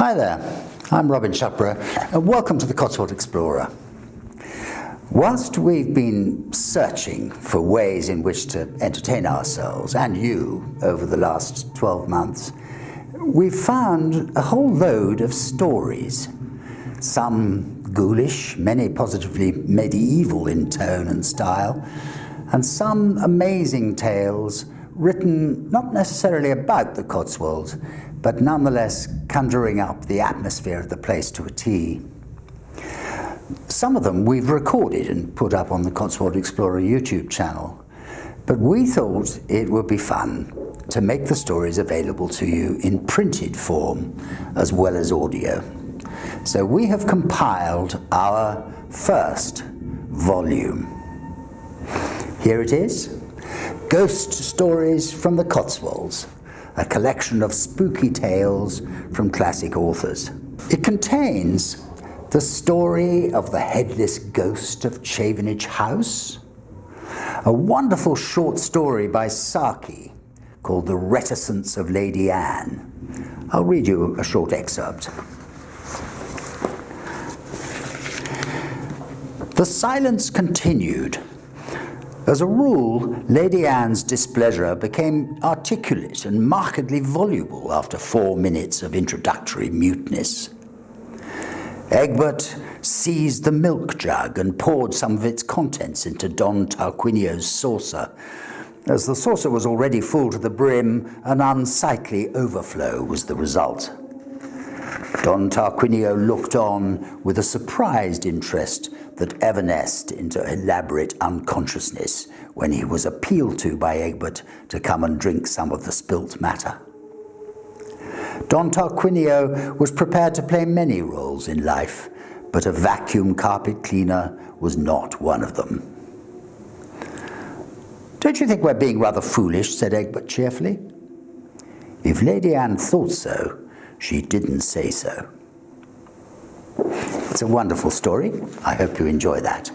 Hi there, I'm Robin Shuckburgh and welcome to the Cotswold Explorer. Whilst we've been searching for ways in which to entertain ourselves and you over the last 12 months, we've found a whole load of stories. Some ghoulish, many positively medieval in tone and style, and some amazing tales written not necessarily about the Cotswolds, but nonetheless conjuring up the atmosphere of the place to a T. Some of them we've recorded and put up on the Cotswold Explorer YouTube channel, but we thought it would be fun to make the stories available to you in printed form as well as audio. So we have compiled our first volume. Here it is, Ghost Stories from the Cotswolds, a collection of spooky tales from classic authors. It contains the story of the headless ghost of Chavenage House, a wonderful short story by Saki called The Reticence of Lady Anne. I'll read you a short excerpt. The silence continued. As a rule, Lady Anne's displeasure became articulate and markedly voluble after 4 minutes of introductory muteness. Egbert seized the milk jug and poured some of its contents into Don Tarquinio's saucer. As the saucer was already full to the brim, an unsightly overflow was the result. Don Tarquinio looked on with a surprised interest that evanesced into elaborate unconsciousness when he was appealed to by Egbert to come and drink some of the spilt matter. Don Tarquinio was prepared to play many roles in life, but a vacuum carpet cleaner was not one of them. "Don't you think we're being rather foolish?" said Egbert cheerfully. If Lady Anne thought so, she didn't say so. It's a wonderful story. I hope you enjoy that.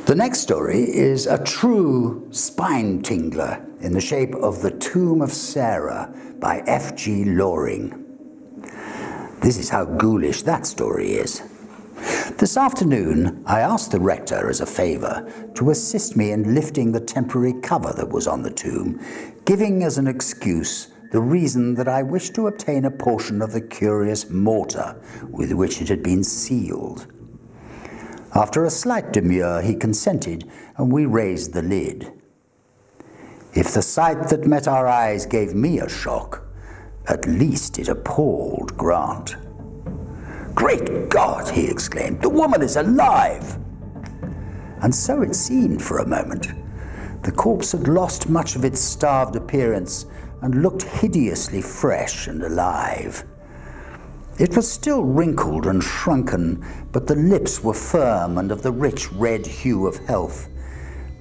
The next story is a true spine tingler in the shape of The Tomb of Sarah by F.G. Loring. This is how ghoulish that story is. This afternoon, I asked the rector as a favour to assist me in lifting the temporary cover that was on the tomb, giving as an excuse the reason that I wished to obtain a portion of the curious mortar with which it had been sealed. After a slight demur, he consented, and we raised the lid. If the sight that met our eyes gave me a shock, at least it appalled Grant. "Great God!" he exclaimed, "the woman is alive!" And so it seemed for a moment. The corpse had lost much of its starved appearance and looked hideously fresh and alive. It was still wrinkled and shrunken, but the lips were firm and of the rich red hue of health.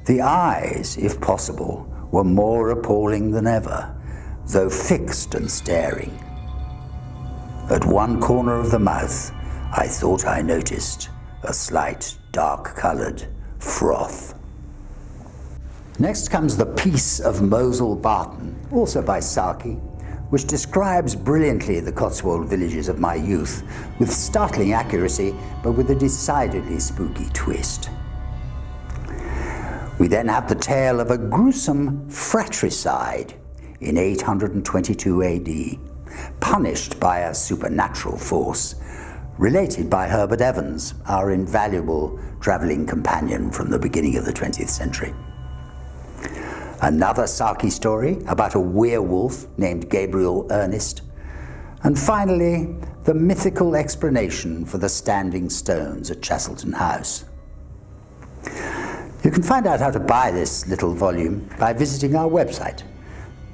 The eyes, if possible, were more appalling than ever, though fixed and staring. At one corner of the mouth, I thought I noticed a slight dark-coloured froth. Next comes The Peace of Mosel Barton, also by Saki, which describes brilliantly the Cotswold villages of my youth, with startling accuracy, but with a decidedly spooky twist. We then have the tale of a gruesome fratricide in 822 AD, punished by a supernatural force, related by Herbert Evans, our invaluable travelling companion from the beginning of the 20th century. Another Saki story about a werewolf named Gabriel Ernest. And finally, the mythical explanation for the standing stones at Chastleton House. You can find out how to buy this little volume by visiting our website,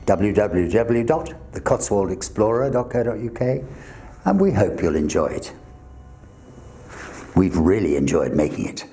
www.thecotswoldexplorer.co.uk, and we hope you'll enjoy it. We've really enjoyed making it.